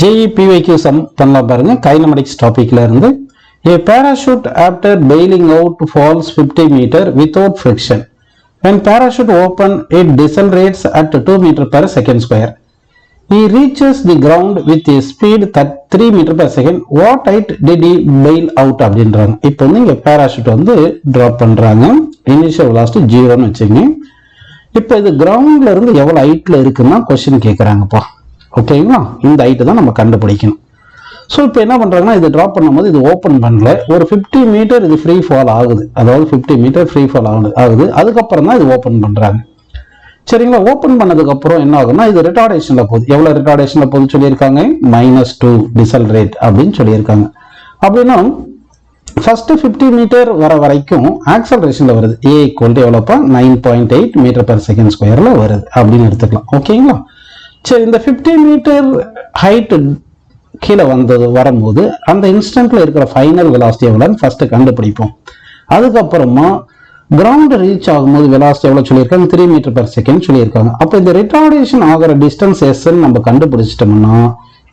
JEPYQ some பண்ணலாம் பாருங்க. கைனமெடிக்ஸ் டாபிக்ல இருந்து a parachute after bailing out falls 50 meter without friction. When parachute open, it decelerates at 2 meter per second square. He reaches the ground with a speed 3 meter per second. What height did he bail out அப்படின்றாங்க. இப்போ வந்து இங்க parachute வந்து drop பண்றாங்க. Initial velocity 0 ன்னு வச்சுங்க. இப்போ இது கிரவுண்ட்ல இருந்து எவ்வளவு ஹைட்ல இருக்குன்னா क्वेश्चन கேக்குறாங்கப்பா. ஓகேங்களா? இந்த ஹைட் தான் நம்ம கண்டுபிடிக்கணும். ஸோ இப்போ என்ன பண்ணுறாங்கன்னா இது ட்ராப் பண்ணும்போது இது ஓப்பன் பண்ணல, ஒரு 50 மீட்டர் இது ஃப்ரீ ஃபால் ஆகுது, அதாவது 50 மீட்டர் ஃப்ரீ ஃபால் ஆகுது. அதுக்கப்புறம் தான் இது ஓப்பன் பண்ணுறாங்க. சரிங்களா? ஓப்பன் பண்ணதுக்கப்புறம் என்ன ஆகுதுன்னா இது ரிட்டார்டேஷனில் போகுது. எவ்வளோ ரிட்டார்டேஷனில் போகுது சொல்லியிருக்காங்க? -2 டிசல்ரேட் அப்படின்னு சொல்லியிருக்காங்க. அப்படின்னா ஃபர்ஸ்ட் 50 மீட்டர் வர வரைக்கும் ஆக்சலரேஷனில் வருது. A = எவ்வளோப்பா? 9.8 மீட்டர் பெர் செகண்ட் ஸ்கொயரில் வருது அப்படின்னு எடுத்துக்கலாம். ஓகேங்களா? சரி, இந்த 50 மீட்டர் ஹைட் கீழே வரும்போது அந்த இன்ஸ்டன்ட்ல இருக்கிற ஃபைனல் வெலாசிட்டி எவ்வளோன்னு ஃபர்ஸ்ட் கண்டுபிடிப்போம். அதுக்கப்புறமா கிரவுண்ட் ரீச் ஆகும்போது வெலாசிட்டி எவ்வளோ சொல்லியிருக்காங்க? 3 மீட்டர் பெர் செகண்ட் சொல்லியிருக்காங்க. அப்போ இந்த ரிட்டார்டேஷன் ஆகிற டிஸ்டன்ஸ் எஸ்ன்னு நம்ம கண்டுபிடிச்சிட்டோம்னா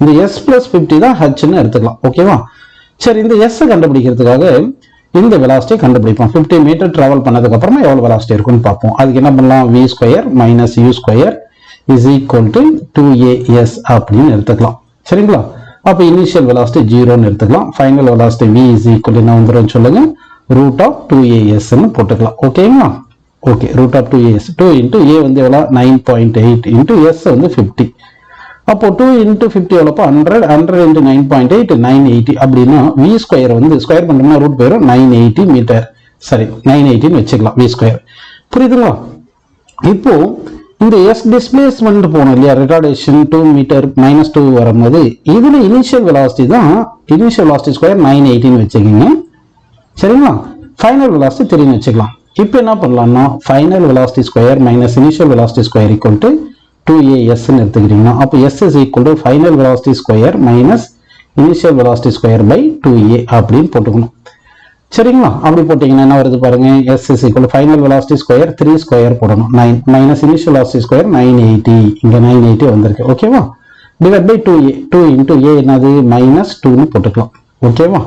இந்த S+50 தான் ஹெச்ன்னு எடுத்துக்கலாம். ஓகேவா? சரி, இந்த எஸ் கண்டுபிடிக்கிறதுக்காக இந்த வெலாசிட்டி கண்டுபிடிப்போம். 50 மீட்டர் டிராவல் பண்ணதுக்கு அப்புறமா எவ்வளோ வெலாசிட்டி இருக்குன்னு பார்ப்போம். அதுக்கு என்ன பண்ணலாம்? v² - u² = 2as அப்படின்னு எடுத்துக்கலாம். சரிங்களா? அப்போ இனிஷியல் வெலாசிட்டி 0ன்னு எடுத்துக்கலாம். ஃபைனல் வெலாசிட்டி v = என்ன வந்துடும் சொல்லுங்க? √2as ன்னு போட்டுக்கலாம். ஓகேங்களா? ஓகே, √2as 2 × a வந்து எவ்வளோ? 9.8 × s வந்து 50. அப்போ 2 × 50 எவ்வளோப்போ? 100 × 9.8 980. அப்படின்னா v² வந்து ஸ்கொயர் பண்ணோம்னா ரூட் போயிடும். 980 மீட்டர், சரி 980ன்னு வச்சுக்கலாம் v². புரியுதுங்களா? இப்போ இந்த S டிஸ்பிளேஸ்மெண்ட் போனோம் இல்லையா, ரிட்டார்டேஷன் 2 மீட்டர் -2 வரும்போது இதுல இனிஷியல் வெலாசிட்டி தான், இனிஷியல் வெலாசிட்டி ஸ்கொயர் 980ன்னு வச்சுக்கோங்க. சரிங்களா? ஃபைனல் வெலாசிட்டி 3ன்னு வச்சுக்கலாம். இப்போ என்ன பண்ணலாம்னா final velocity square minus initial velocity square = 2as ன்னு எடுத்துக்கிறீங்கன்னா அப்போ S = final velocity square minus initial velocity square by 2a அப்படின்னு போட்டுக்கணும். சரிங்களா? அப்படி போட்டீங்கன்னா என்ன வருது பாருங்க? S = final velocity square 3 square போடணும். 9 மைனஸ் இனிஷியல் வெலாசிட்டி ஸ்கொயர் 980, இங்க 980 வந்திருக்கு. ஓகேவா? Divide by 2a. 2 × a என்னது? -2ன்னு போட்டுக்கலாம். ஓகேவா?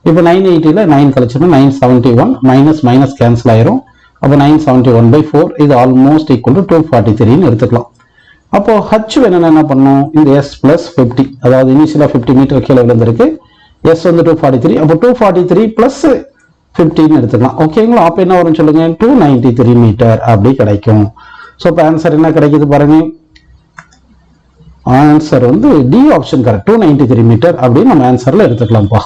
இப்போ 980ல 9 கழிச்சோம்னா 971, மைனஸ் மைனஸ் கேன்சல் ஆயிரும். அப்போ 971/4 இது ஆல்மோஸ்ட் = 243ன்னு எடுத்துக்கலாம். அப்போ h வேணும்னா என்ன பண்ணும்? இந்த S+50, அதாவது இனிஷியலா 50 மீட்டர் கீழே விழுந்திருக்கு. S வந்து 243, அப்போ 243 + 15 எடுத்துக்கலாம். ஓகேங்களா? அப்போ என்ன வரும் சொல்லுங்க? 293 மீட்டர் அப்படி கிடைக்கும். ஸோ இப்போ ஆன்சர் என்ன கிடைக்குது பாருங்க? ஆன்சர் வந்து டி ஆப்ஷன் கரெக்ட், 293 மீட்டர் அப்படின்னு நம்ம ஆன்சர்ல எடுத்துக்கலாம்ப்பா.